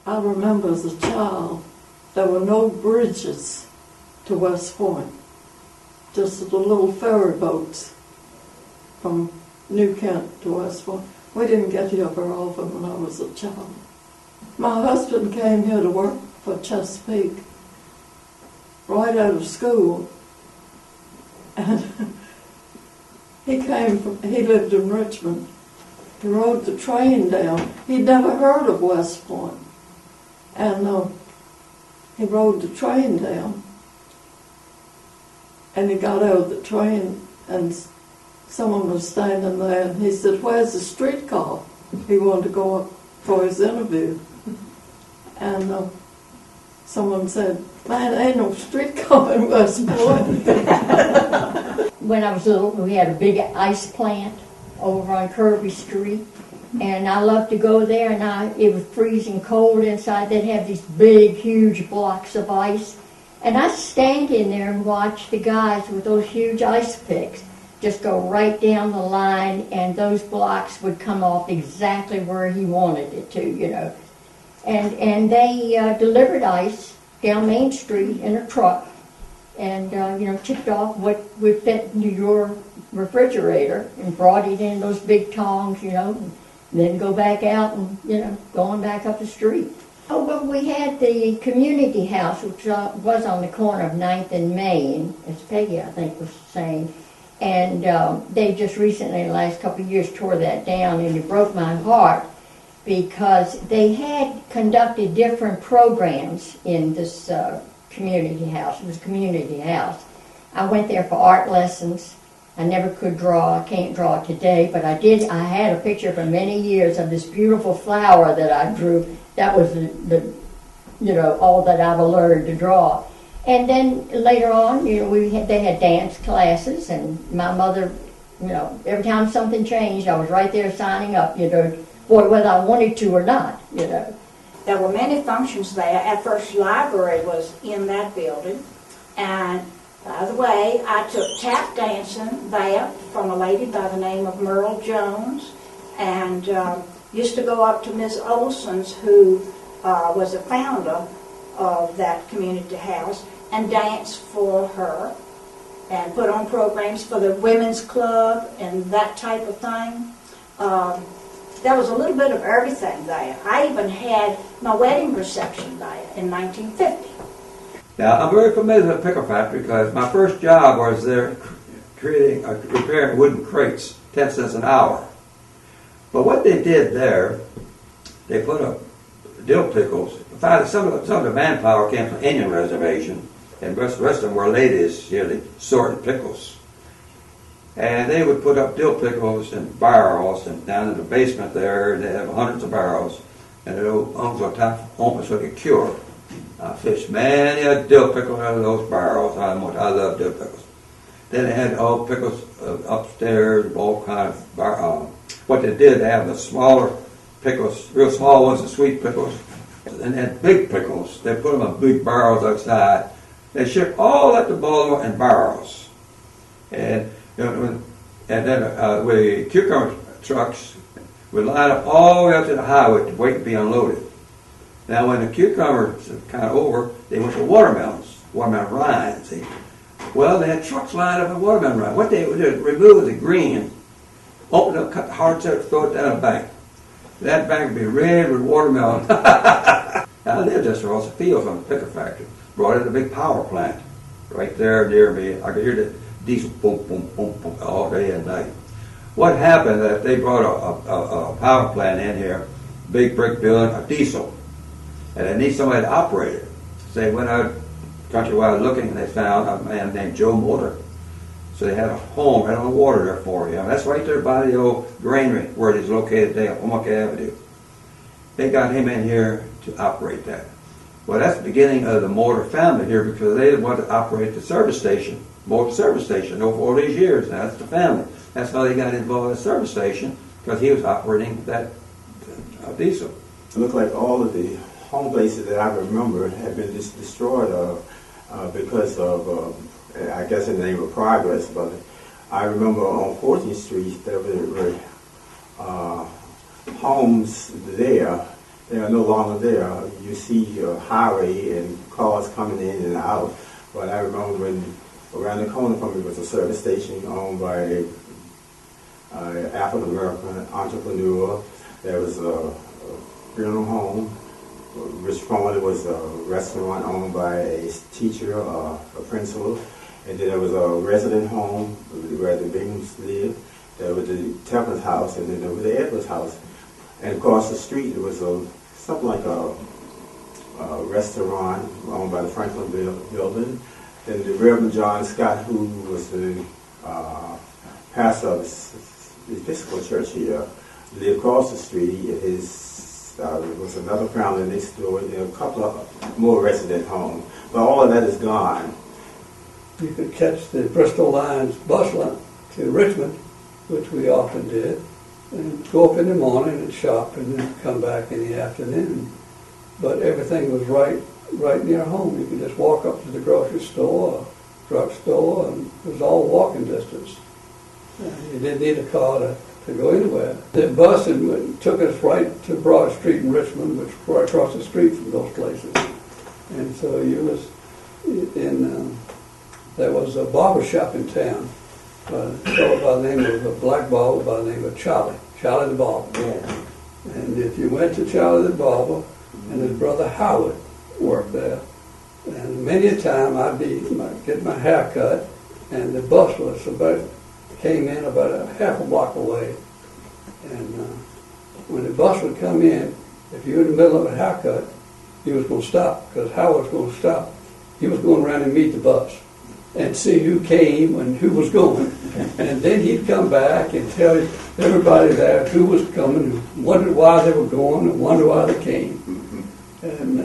I remember as a child, there were no bridges to West Point, just the little ferry boats from New Kent to West Point. We didn't get here very often when I was a child. My husband came here to work for Chesapeake right out of school, and he lived in Richmond. He rode the train down. He'd never heard of West Point. And he rode the train down. And he got out of the train and someone was standing there and he said, "Where's the streetcar?" He wanted to go up for his interview. And someone said, "Man, ain't no streetcar in West Point." When I was little, we had a big ice plant over on Kirby Street, and I loved to go there, and it was freezing cold inside. They'd have these big, huge blocks of ice, and I'd stand in there and watch the guys with those huge ice picks just go right down the line, and those blocks would come off exactly where he wanted it to, you know. And they delivered ice down Main Street in a truck, and tipped off what would fit into your refrigerator and brought it in those big tongs, and then go back out and, going back up the street. Oh, well, we had the community house, which was on the corner of 9th and Main, as Peggy, I think, was saying. And they just recently, in the last couple of years, tore that down, and it broke my heart because they had conducted different programs in this community house. It was a community house. I went there for art lessons. I never could draw. I can't draw today, but I did. I had a picture for many years of this beautiful flower that I drew. That was all that I've learned to draw. And then later on, they had dance classes, and my mother, every time something changed, I was right there signing up, boy, whether I wanted to or not, There were many functions there. At first, library was in that building. And by the way, I took tap dancing there from a lady by the name of Merle Jones, and used to go up to Miss Olson's, who was the founder of that community house, and dance for her and put on programs for the women's club and that type of thing. There was a little bit of everything there. I even had my wedding reception there in 1950. Now, I'm very familiar with the pickle factory because my first job was there repairing wooden crates, 10 cents an hour. But what they did there, they put up dill pickles. Some of the manpower came from Indian reservation, and the rest of them were ladies, they sorted pickles. And they would put up dill pickles in barrels, and down in the basement there, they have hundreds of barrels, and the uncles on top almost like a cure. I fished many a dill pickle out of those barrels. I love dill pickles. Then they had all pickles upstairs, all kind of what they did, they have the smaller pickles, real small ones, the sweet pickles, and then big pickles. They put them in big barrels outside. They shipped all that to Baltimore in barrels, and then with cucumber trucks would line up all the way up to the highway to wait to be unloaded. Now, when the cucumbers were kind of over, they went to watermelon rinds. See? Well, they had trucks lined up in watermelon rinds. What they would do is remove the green, open up, cut the hearts out, throw it down a bank. That bank would be red with watermelon. I lived just across the field from the pickle factory. Brought in a big power plant right there near me. I could hear the diesel boom, boom, boom, boom all day and night. What happened that they brought a power plant in here, big brick building, a diesel, and they need somebody to operate it. So they went out countrywide looking, and they found a man named Joe Motor. So they had a home right on the water there for him. That's right there by the old granary where it is located today on Pamunkey Avenue. They got him in here to operate that. Well, that's the beginning of the Motor family here because they wanted to operate the service station, Motor service station, over all these years. Now, that's the family. That's how they got involved in the service station because he was operating that diesel. It looked like all of the home bases that I remember had been just destroyed because of, I guess in the name of progress, but I remember on 14th Street there were homes there They are no longer there. You see a highway and cars coming in and out. But I remember when around the corner from me was a service station owned by a African American entrepreneur. There was a funeral home, which formerly was a restaurant owned by a teacher, a principal. And then there was a resident home where the Binghams lived. There was the Temperance house, and then there was the Edwards house. And across the street there was something like a restaurant owned by the Franklin Building. Then the Reverend John Scott, who was the pastor of the Episcopal Church here, lived across the street. His there was another family next door, and a couple of more resident homes. But all of that is gone. You could catch the Bristol Line's bus line to Richmond, which we often did, and go up in the morning and shop and then come back in the afternoon. But everything was right near home. You could just walk up to the grocery store or drugstore, and it was all walking distance. You didn't need a car to go anywhere. The bus took us right to Broad Street in Richmond, which was right across the street from those places. And so you was there was a barber shop in town, a fellow by the name of a black barber by the name of Charlie the Barber. Yeah. And if you went to Charlie the Barber, and his brother Howard worked there, and many a time I'd get my hair cut, and the bus came in about a half a block away. And when the bus would come in, if you were in the middle of a haircut, he was going to stop, because Howard was going to stop. He was going around and meet the bus and see who came and who was going. And then he'd come back and tell everybody there who was coming, who wondered why they were going and wondered why they came. And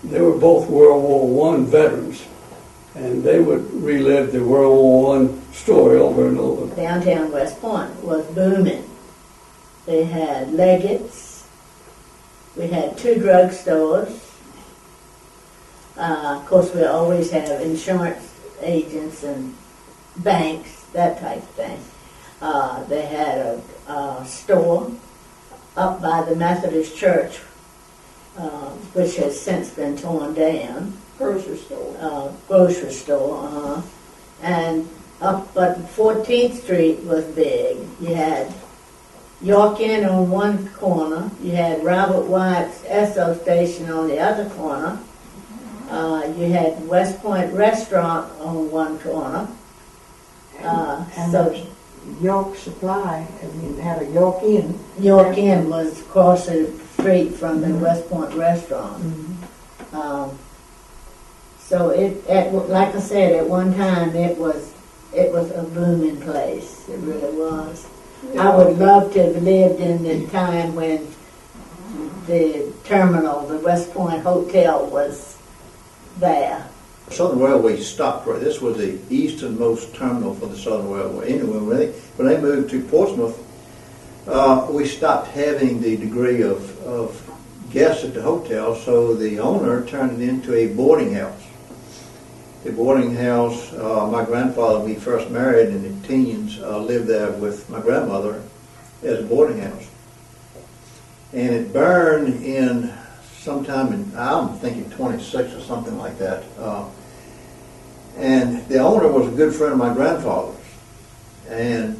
they were both World War I veterans, and they would relive the World War I story over and over. Downtown West Point was booming. They had Leggett's. We had 2 drugstores. Of course, we always have insurance agents and banks, that type of thing. They had a store up by the Methodist Church, which has since been torn down. Grocery store. Grocery store, and up at 14th Street was big. You had York Inn on one corner, you had Robert White's Esso station on the other corner, you had West Point Restaurant on one corner. And So there's York Supply, and you had a York Inn. York Inn was across the street from the West Point Restaurant. So like I said, at one time it was a booming place. It really was. I would love to have lived in the time when the terminal, the West Point Hotel, was there. Southern Railway stopped right. This was the easternmost terminal for the Southern Railway. Anyway, when they moved to Portsmouth, we stopped having the degree of guests at the hotel, so the owner turned it into a boarding house. The boarding house, my grandfather, when we first married in the teens, lived there with my grandmother as a boarding house. And it burned in sometime in, I'm thinking 26 or something like that. And the owner was a good friend of my grandfather's. And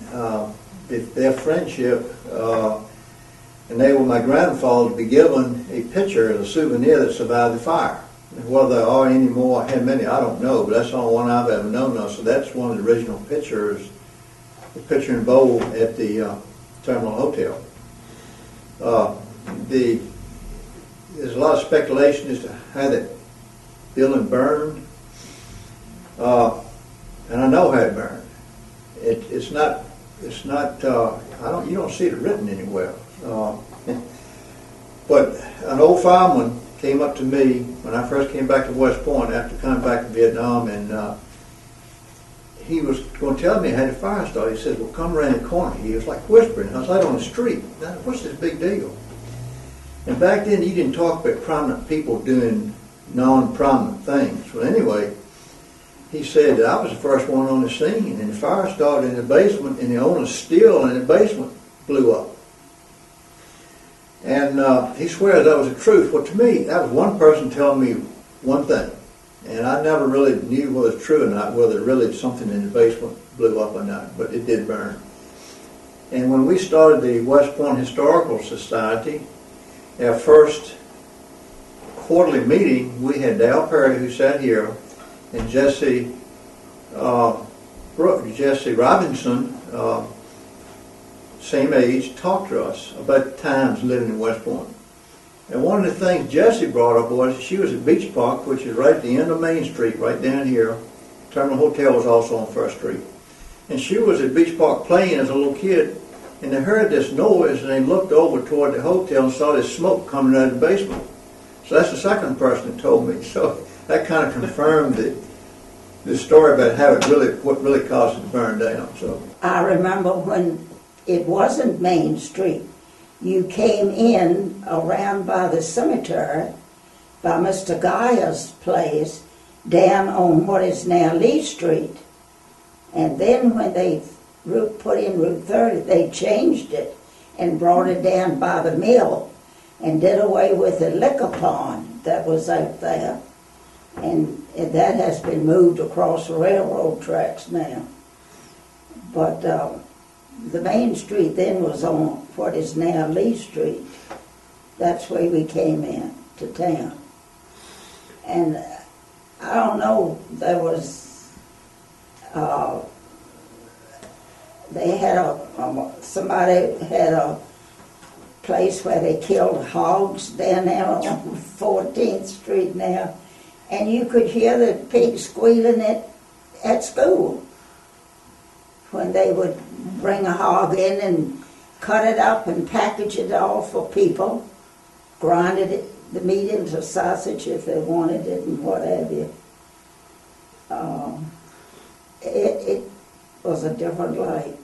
their friendship enabled my grandfather to be given a picture as a souvenir that survived the fire. Whether there are any more, how many, I don't know, but that's the only one I've ever known of. So that's one of the original pictures, the picture in bold at the Terminal Hotel. There's a lot of speculation as to how that building burned, and I know how it burned. It's not. You don't see it written anywhere. But an old fireman came up to me when I first came back to West Point after coming back from Vietnam, and he was going to tell me how the fire started. He said, "Well, come around the corner." He was like whispering. I was right on the street. Now, what's this big deal? And back then, you didn't talk about prominent people doing non-prominent things. Well, anyway, he said that I was the first one on the scene, and the fire started in the basement, and the owner's still in the basement blew up. And he swears that was the truth. Well, to me, that was one person telling me one thing. And I never really knew whether it was true or not, whether really something in the basement blew up or not, but it did burn. And when we started the West Point Historical Society, our first quarterly meeting, we had Dale Perry, who sat here, and Jesse Robinson, same age, talked to us about times living in West Point. And one of the things Jesse brought up was she was at Beach Park, which is right at the end of Main Street, right down here. Terminal Hotel was also on First Street. And she was at Beach Park playing as a little kid, and they heard this noise, and they looked over toward the hotel and saw this smoke coming out of the basement. So that's the second person that told me. So that kind of confirmed the story about how what really caused it to burn down. So I remember when it wasn't Main Street. You came in around by the cemetery, by Mr. Guyer's place, down on what is now Lee Street. And then when they put in Route 30, they changed it and brought it down by the mill and did away with the liquor pond that was out there. And that has been moved across the railroad tracks now. But the main street then was on what is now Lee Street. That's where we came in to town. And I don't know, there was, they had somebody had a place where they killed hogs down there on 14th Street now. And you could hear the pigs squealing at school when they would bring a hog in and cut it up and package it all for people, grinded the meat into sausage if they wanted it and what have you. It was a different life.